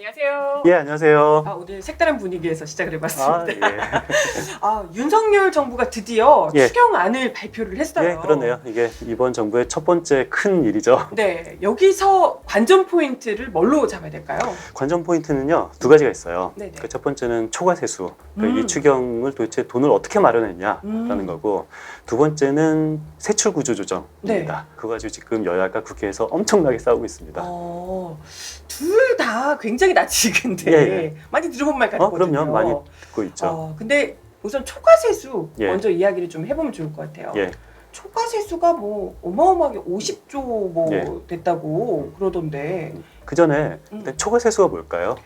안녕하세요. 예, 안녕하세요. 오늘 색다른 분위기에서 시작을 해봤습니다. 예. 윤석열 정부가 드디어 예. 추경안을 발표를 했어요. 예, 그러네요. 이게 이번 정부의 첫 번째 큰 일이죠. 네, 여기서 관전 포인트를 뭘로 잡아야 될까요? 관전 포인트는요, 두 가지가 있어요. 네네. 그 첫 번째는 초과세수. 그러니까 이 추경을 도대체 돈을 어떻게 마련했냐라는 거고, 두 번째는 세출 구조 조정입니다. 네. 그거 가지고 지금 여야가 국회에서 엄청나게 싸우고 있습니다. 둘 다 굉장히 낯익은데 예. 많이 들어본 말 같거든요. 그럼요. 많이 듣고 있죠. 근데 우선 초과세수 예. 먼저 이야기를 좀 해보면 좋을 것 같아요. 예. 초과세수가 뭐 어마어마하게 50조 뭐 예. 됐다고 그러던데 그 전에 초과세수가 뭘까요?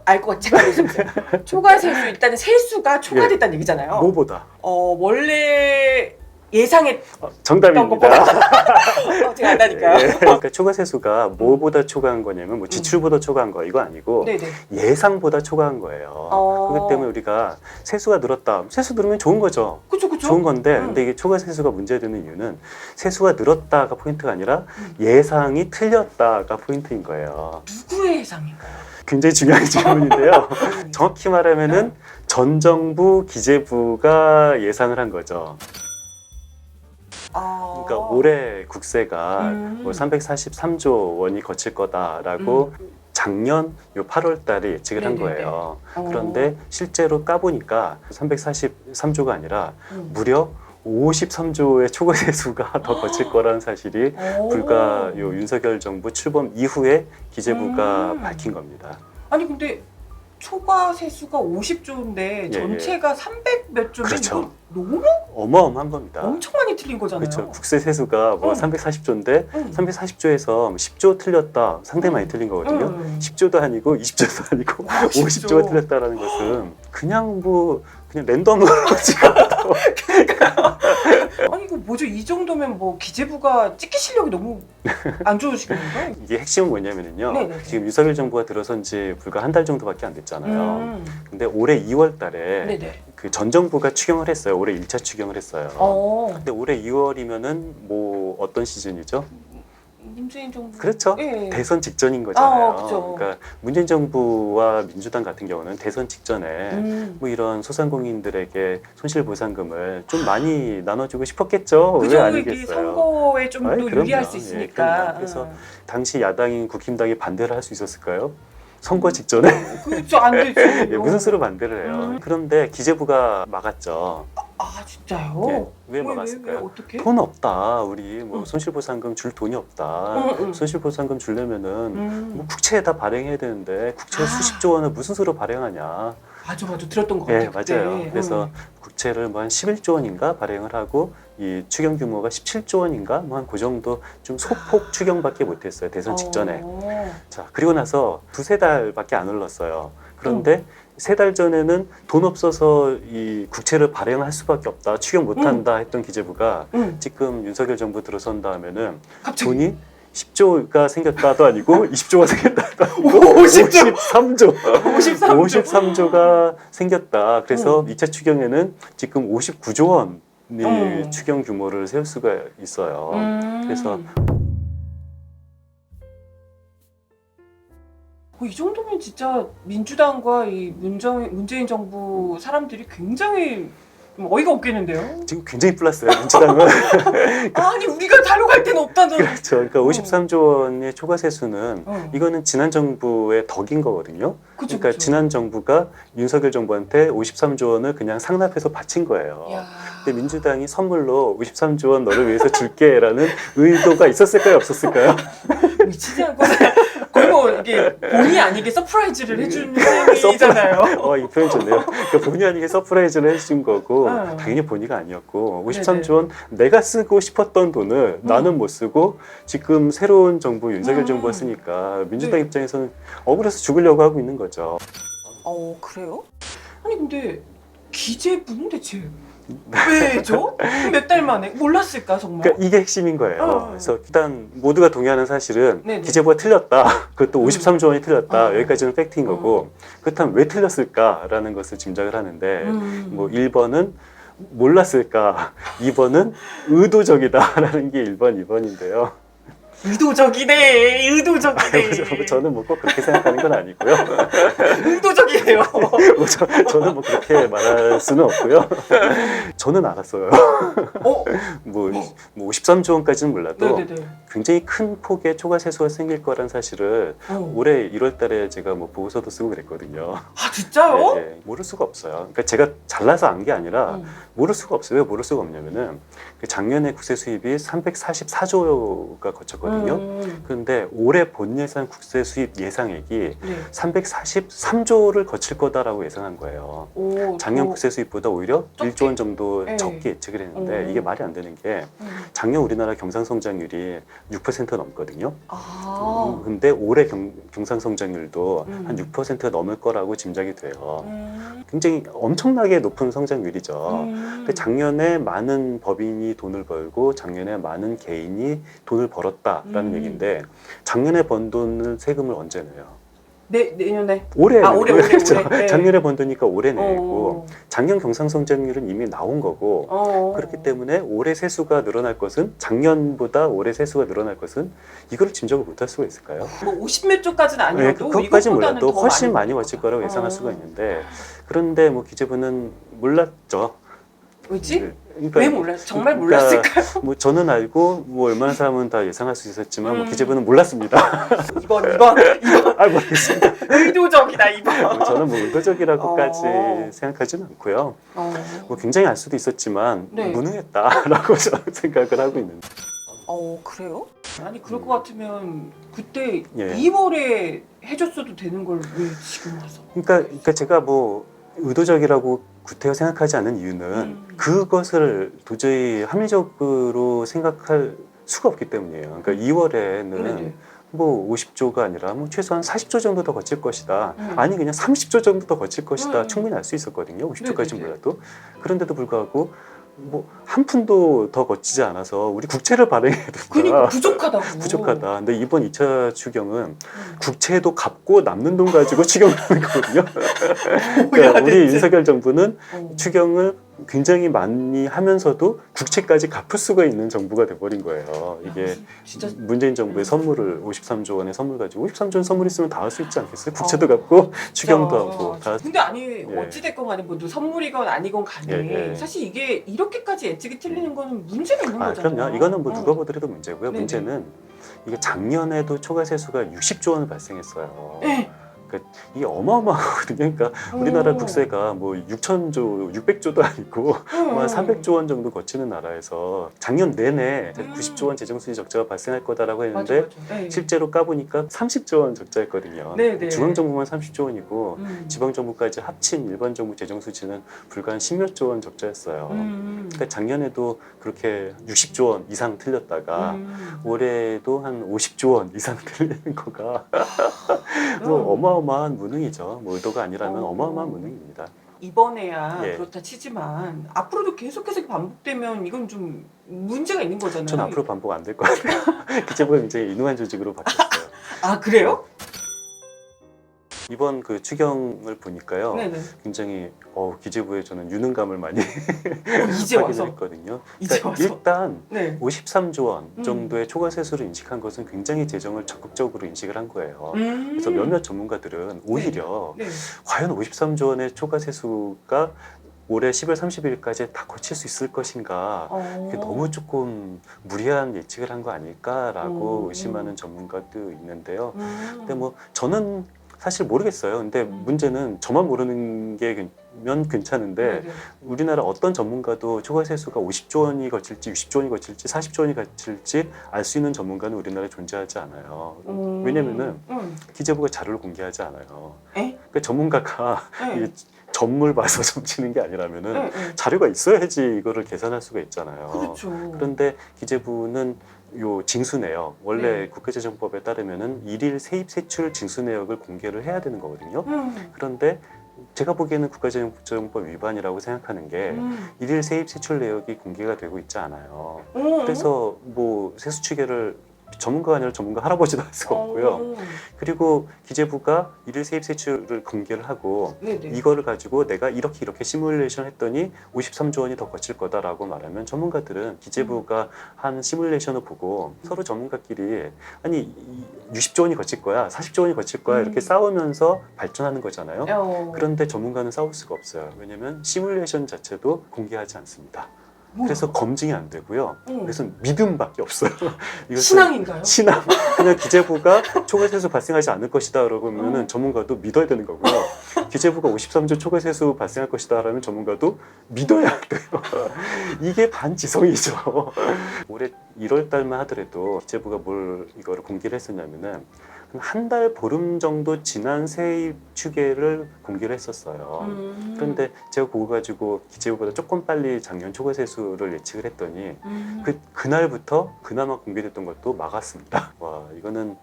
알 것 같아. 잠깐 있어보세요. 초과세수 일단은 세수가 초과됐다는 얘기잖아요. 뭐보다? 원래 예상했던 정답입니다. 제가 안다니까요. 예. 그러니까 초과세수가 뭐보다 초과한 거냐면 뭐 지출보다 초과한 거 이거 아니고 네네. 예상보다 초과한 거예요. 그렇기 때문에 우리가 세수가 늘었다. 세수 늘으면 좋은 거죠. 그쵸. 좋은 건데 근데 이게 초과세수가 문제되는 이유는 세수가 늘었다가 포인트가 아니라 예상이 틀렸다가 포인트인 거예요. 누구의 예상인가요? 굉장히 중요한 질문인데요. 정확히 말하면은 전 정부 기재부가 예상을 한 거죠. 그러니까 올해 국세가 뭐 343조 원이 거칠 거다라고 작년 요 8월 달에 예측을 한 거예요. 그런데 실제로 까보니까 343조가 아니라 무려 53조의 초과세수가 더 거칠 거라는 사실이 불과 요 윤석열 정부 출범 이후에 기재부가 밝힌 겁니다. 아니 근데 초과세수가 50조인데 전체가 300 몇 조인데 그렇죠. 이거 너무 어마어마한 겁니다. 엄청 많이 틀린 거잖아요. 그렇죠. 국세 세수가 뭐 340조인데 340조에서 10조 틀렸다. 상당히 많이 틀린 거거든요. 10조도 아니고 20조도 아니고 50조가 틀렸다라는 것은 그냥 랜덤으로 지금 아니 이거 뭐죠? 이 정도면 뭐 기재부가 찍기 실력이 너무 안 좋으신 건가요? 이게 핵심은 뭐냐면요. 네네. 지금 윤석열 정부가 들어선 지 불과 한 달 정도밖에 안 됐잖아요. 근데 올해 2월 달에 네네. 그 전 정부가 추경을 했어요. 올해 1차 추경을 했어요. 근데 올해 2월이면은 뭐 어떤 시즌이죠? 문재인 정부. 그렇죠. 예. 대선 직전인 거잖아요. 그쵸. 그러니까 문재인 정부와 민주당 같은 경우는 대선 직전에 뭐 이런 소상공인들에게 손실보상금을 좀 많이 나눠주고 싶었겠죠. 왜 그죠? 이게 아니겠어요? 선거에 좀 더 그럼요. 유리할 수 예, 있으니까. 그럼요. 그래서 당시 야당인 국힘당이 반대를 할 수 있었을까요? 선거 직전에 그렇죠. 안 되죠. 예, 무슨 수로 반대를 해요. 그런데 기재부가 막았죠. 진짜요? 예, 왜 막았을까요? 왜, 어떻게? 돈 없다. 우리 뭐 손실보상금 줄 돈이 없다. 손실보상금 주려면은 뭐 국채에다 발행해야 되는데 국채 수십조 원을 무슨 수로 발행하냐. 맞아. 들었던 것 예, 같아요. 그때. 맞아요. 그래서 국채를 뭐 한 11조 원인가 발행을 하고 이 추경 규모가 17조 원인가 뭐 한 그 정도 좀 소폭 추경밖에 못했어요. 대선 직전에. 자, 그리고 나서 두세 달밖에 안 흘렀어요. 그런데 세 달 전에는 돈 없어서 이 국채를 발행할 수밖에 없다. 추경 못한다 했던 기재부가 지금 윤석열 정부 들어선 다음에는 갑자기? 돈이 10조가 생겼다도 아니고 20조가 생겼다도 아니고 50조. 53조. 53조. 53조가 생겼다. 그래서 2차 추경에는 지금 59조 원의 추경 규모를 세울 수가 있어요. 그래서 이 정도면 진짜 민주당과 이 문재인 정부 사람들이 굉장히 좀 어이가 없겠는데요? 지금 굉장히 플러스예요. 민주당은. 아니 우리가 다뤄갈 데는 없다는. 그렇죠. 그러니까 53조 원의 초과세수는 이거는 지난 정부의 덕인 거거든요. 그러니까 그쵸. 지난 정부가 윤석열 정부한테 53조 원을 그냥 상납해서 바친 거예요. 야. 근데 민주당이 선물로 53조 원 너를 위해서 줄게라는 의도가 있었을까요? 없었을까요? 미치지 않고 거의 뭐 이게 본의 아니게 서프라이즈를 해주는 셈이잖아요. 이 표현 좋네요. 그러니까 본의 아니게 서프라이즈를 해준 거고 당연히 본의가 아니었고 53조 원 내가 쓰고 싶었던 돈을 나는 못 쓰고 지금 새로운 정부 윤석열 정부가 쓰니까 민주당 입장에서는 억울해서 죽으려고 하고 있는 거죠. 그래요? 아니 근데 기재부는 대체 왜죠? 몇 달 만에 몰랐을까 정말? 그러니까 이게 핵심인 거예요. 그래서 일단 모두가 동의하는 사실은 네네. 기재부가 틀렸다. 그것도 53조 원이 틀렸다. 여기까지는 팩트인 거고 그렇다면 왜 틀렸을까라는 것을 짐작을 하는데 뭐 1번은 몰랐을까, 2번은 의도적이다라는 게 1번, 2번인데요. 의도적이네. 의도적이네. 저는 뭐 꼭 그렇게 생각하는 건 아니고요. 의도적이네요. 저는 뭐 그렇게 말할 수는 없고요. 저는 알았어요. 어? 뭐 53조 원까지는 몰라도 네네네. 굉장히 큰 폭의 초과 세수가 생길 거란 사실을 올해 1월 달에 제가 뭐 보고서도 쓰고 그랬거든요. 아 진짜요? 예, 모를 수가 없어요. 그러니까 제가 잘나서 안 게 아니라 모를 수가 없어요. 왜 모를 수가 없냐면은 그 작년에 국세 수입이 344조가 거쳤거든요. 그런데 올해 본 예산 국세 수입 예상액이 네. 343조를 거칠 거다라고 예상한 거예요. 오, 작년 국세 수입보다 오히려 적게? 1조 원 정도 네. 적게 예측을 했는데 이게 말이 안 되는 게 음. 작년 우리나라 경상 성장률이 6% 넘거든요. 아. 근데 올해 경상 성장률도 음. 한 6%가 넘을 거라고 짐작이 돼요. 음. 굉장히 엄청나게 높은 성장률이죠. 근데 작년에 많은 법인이 돈을 벌고 작년에 많은 개인이 돈을 벌었다라는 얘기인데 작년에 번 돈을 세금을 언제 내요? 내년에. 올해 아, 내는 올해, 거예요. 그렇죠? 올해. 네. 작년에 번 돈이니까 올해 내고 어. 작년 경상 성장률은 이미 나온 거고 그렇기 때문에 올해 세수가 늘어날 것은 작년보다 올해 세수가 늘어날 것은 이걸 짐작을 못할 수가 있을까요? 뭐 50몇 조까지는 아니어도 그것까지 이것보다는 몰라도 더 훨씬 많이 벌 왔을 거다. 거라고 예상할 수가 있는데 그런데 뭐 기재부는 몰랐죠. 왜지? 그러니까 왜 몰랐어? 정말 그러니까 몰랐을까요? 뭐 저는 알고 뭐 웬만한 사람은 다 예상할 수 있었지만 뭐 음. 기재부는 몰랐습니다. 이번 아 모르겠습니다. 의도적이다 이번. 뭐 저는 뭐 의도적이라고까지 어. 생각하지는 않고요. 어. 뭐 굉장히 알 수도 있었지만 네. 무능했다라고 저는 생각을 하고 있는데. 그래요? 아니 그럴 것 같으면 그때 예. 2월에 해줬어도 되는 걸 왜 지금 와서? 그러니까 제가 뭐 의도적이라고 구태여 생각하지 않는 이유는 그것을 도저히 합리적으로 생각할 수가 없기 때문이에요. 그러니까 2월에는 네네. 뭐 50조가 아니라 뭐 최소한 40조 정도 더 거칠 것이다. 음. 아니 그냥 30조 정도 더 거칠 것이다. 음. 충분히 알 수 있었거든요. 50조까지 네네네. 몰라도. 그런데도 불구하고 뭐 한 푼도 더 거치지 않아서 우리 국채를 발행해야 된다. 그러니까 부족하다고. 부족하다. 근데 이번 2차 추경은 국채도 갚고 남는 돈 가지고 추경하는 거거든요. 그러니까 우리 대체. 윤석열 정부는 어. 추경을 굉장히 많이 하면서도 국채까지 갚을 수가 있는 정부가 돼버린 거예요. 이게 진짜 문재인 정부의 선물을 53조 원의 선물 가지고 53조 원 선물 있으면 다 할 수 있지 않겠어요? 국채도 갚고 추경도 하고 다. 근데 아니 어찌됐건 간에 뭐 선물이건 아니건 간에 예. 사실 이게 이렇게까지 예측이 틀리는 거는 문제가 있는 거잖아요. 그럼요. 이거는 뭐 누가 보더라도 문제고요. 네네. 문제는 이게 작년에도 초과 세수가 60조 원을 발생했어요. 네. 이게 어마어마하거든요. 그러니까 우리나라 국세가 뭐 6천조, 600조도 아니고 한 300조 원 정도 거치는 나라에서 작년 내내 90조 원 재정순위 적자가 발생할 거다라고 했는데 맞아. 네. 실제로 까보니까 30조 원 적자였거든요. 네네. 중앙정부만 30조 원이고 음. 지방정부까지 합친 일반 정부 재정수지는 불과 한 10몇 조 원 적자였어요. 그러니까 작년에도 그렇게 60조 원 이상 틀렸다가 올해도 한 50조 원 이상 틀리는 거가 뭐 어마어마한 무능이죠. 뭐 의도가 아니라면 어마어마한 무능입니다. 이번에야 예. 그렇다 치지만 앞으로도 계속해서 반복되면 이건 좀 문제가 있는 거잖아요. 전 앞으로 반복 안 될 것 같아요. 기재부가 굉장히 인후한 조직으로 바뀌었어요. 아 그래요? 이번 그 추경을 보니까요. 네네. 굉장히 기재부에 저는 유능감을 많이 이제 와서. 확인했거든요. 이제 그러니까 와서. 일단 네. 53조 원 정도의 초과 세수를 인식한 것은 굉장히 재정을 적극적으로 인식을 한 거예요. 그래서 몇몇 전문가들은 오히려 네. 과연 53조 원의 초과 세수가 올해 10월 30일까지 다 거칠 수 있을 것인가 그게 너무 조금 무리한 예측을 한 거 아닐까라고 의심하는 전문가도 있는데요. 근데 뭐 저는 사실 모르겠어요. 근데 문제는 저만 모르는 게면 괜찮은데 네네. 우리나라 어떤 전문가도 초과 세수가 50조 원이 거칠지 60조 원이 거칠지 40조 원이 거칠지 알 수 있는 전문가는 우리나라에 존재하지 않아요. 왜냐면은 기재부가 자료를 공개하지 않아요. 에? 그러니까 전문가가 네. 이 점을 봐서 점치는 게 아니라면은 네. 자료가 있어야지 이거를 계산할 수가 있잖아요. 그렇죠. 그런데 기재부는 요 징수 내역 원래 네. 국회재정법에 따르면은 일일 세입 세출 징수 내역을 공개를 해야 되는 거거든요. 그런데 제가 보기에는 국가재정법 위반이라고 생각하는 게 일일 세입 세출 내역이 공개가 되고 있지 않아요. 그래서 뭐 세수 추계를 전문가가 아니라 전문가 할아버지도 할 수가 없고요. 어. 그리고 기재부가 일일 세입 세출을 공개를 하고 네네. 이거를 가지고 내가 이렇게 시뮬레이션 했더니 53조 원이 더 거칠 거다라고 말하면 전문가들은 기재부가 한 시뮬레이션을 보고 서로 전문가끼리 아니 60조 원이 거칠 거야, 40조 원이 거칠 거야 이렇게 싸우면서 발전하는 거잖아요. 그런데 전문가는 싸울 수가 없어요. 왜냐하면 시뮬레이션 자체도 공개하지 않습니다. 그래서 검증이 안 되고요. 그래서 믿음밖에 없어요. 이것은 신앙인가요? 신앙. 그냥 기재부가 초과세수 발생하지 않을 것이다 라고 하면은 전문가도 믿어야 되는 거고요. 기재부가 53조 초과세수 발생할 것이다 라면 전문가도 믿어야 돼요. 이게 반지성이죠. 올해 1월 달만 하더라도 기재부가 뭘 이거를 공개를 했었냐면은 한 달 보름 정도 지난 세입 추계를 공개를 했었어요. 그런데 제가 그거 가지고 기재부보다 조금 빨리 작년 초과세수를 예측을 했더니 그날부터 그나마 공개됐던 것도 막았습니다. 와, 이거는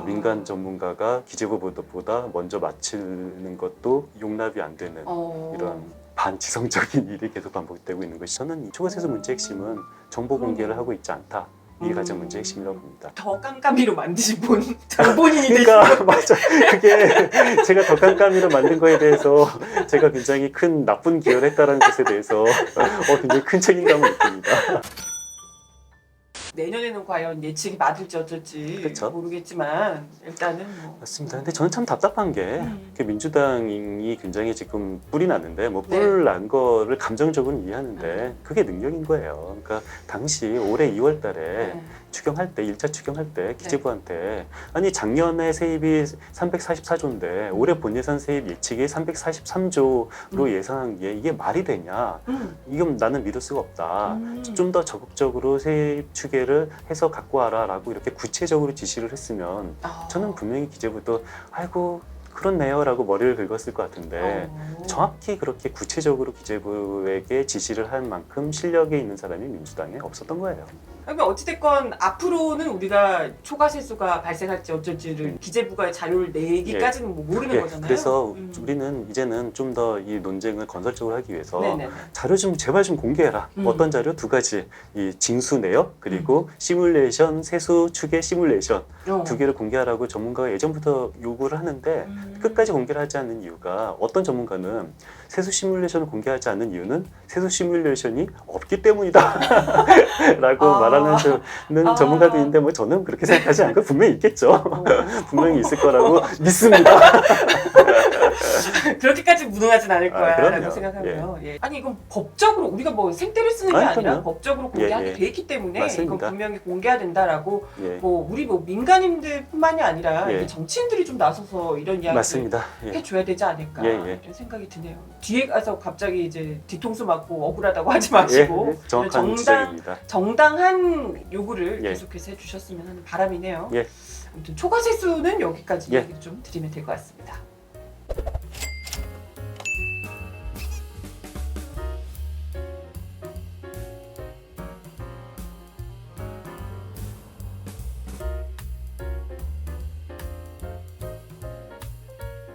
민간 전문가가 기재부보다 먼저 맞히는 것도 용납이 안 되는 이런 반지성적인 일이 계속 반복되고 있는 것이, 저는 이 초과세수 문제의 핵심은 정보 공개를 하고 있지 않다. 이게 가장 문제의 핵심이라고 봅니다. 더 깜깜이로 만드신 장본인이 그러니까 맞아. 그게 제가 더 깜깜이로 만든 거에 대해서 제가 굉장히 큰 나쁜 기여를 했다는 것에 대해서 굉장히 큰 책임감을 느낍니다. 내년에는 과연 예측이 맞을지 어쩔지 그쵸? 모르겠지만 일단은 뭐. 맞습니다. 근데 저는 참 답답한 게 민주당이 굉장히 지금 뿔이 났는데 뭐 뿔 난 거를 감정적으로는 이해하는데 그게 능력인 거예요. 그러니까 당시 올해 2월 달에 추경할 때 1차 추경할 때 기재부한테 아니 작년에 세입이 344조인데 올해 본예산 세입 예측이 343조로 예상한 게 이게 말이 되냐? 이건 나는 믿을 수가 없다. 좀 더 적극적으로 세입 추계를 해서 갖고 와라라고 이렇게 구체적으로 지시를 했으면 저는 분명히 기재부도 아이고 그렇네요 라고 머리를 긁었을 것 같은데 정확히 그렇게 구체적으로 기재부에게 지시를 할 만큼 실력이 있는 사람이 민주당에 없었던 거예요. 그러면 어찌됐건 앞으로는 우리가 초과세수가 발생할지 어쩔지를 기재부가 자료를 내기까지는 뭐 모르는 거잖아요. 그래서 우리는 이제는 좀 더 이 논쟁을 건설적으로 하기 위해서 네네네. 자료 좀 제발 좀 공개해라. 어떤 자료? 두 가지. 이 징수 내역 그리고 시뮬레이션, 세수 추계 시뮬레이션 두 개를 공개하라고 전문가가 예전부터 요구를 하는데 끝까지 공개를 하지 않는 이유가, 어떤 전문가는 세수 시뮬레이션을 공개하지 않는 이유는 세수 시뮬레이션이 없기 때문이다 라고 말하는 전문가도 있는데 뭐 저는 그렇게 생각하지 않고 분명히 있겠죠. 분명히 있을 거라고 믿습니다. 그렇게까지 무능하진 않을 거야 그럼요. 라고 생각하고요. 아니 이건 법적으로 우리가 뭐 생떼를 쓰는 게 아니라 그럼요. 법적으로 공개하게 돼 있기 때문에 맞습니다. 이건 분명히 공개해야 된다라고 예. 뭐 우리 뭐 민간인들뿐만이 아니라 예. 이게 정치인들이 좀 나서서 이런 이야기를 맞습니다. 해줘야 되지 않을까 예. 이런 생각이 드네요. 뒤에 가서 갑자기 이제 뒤통수 맞고 억울하다고 하지 마시고 정확한 지적입니다. 정당한 요구를 예. 계속해서 해주셨으면 하는 바람이네요. 예. 아무튼 초과세수는 여기까지 예. 얘기 좀 드리면 될 것 같습니다.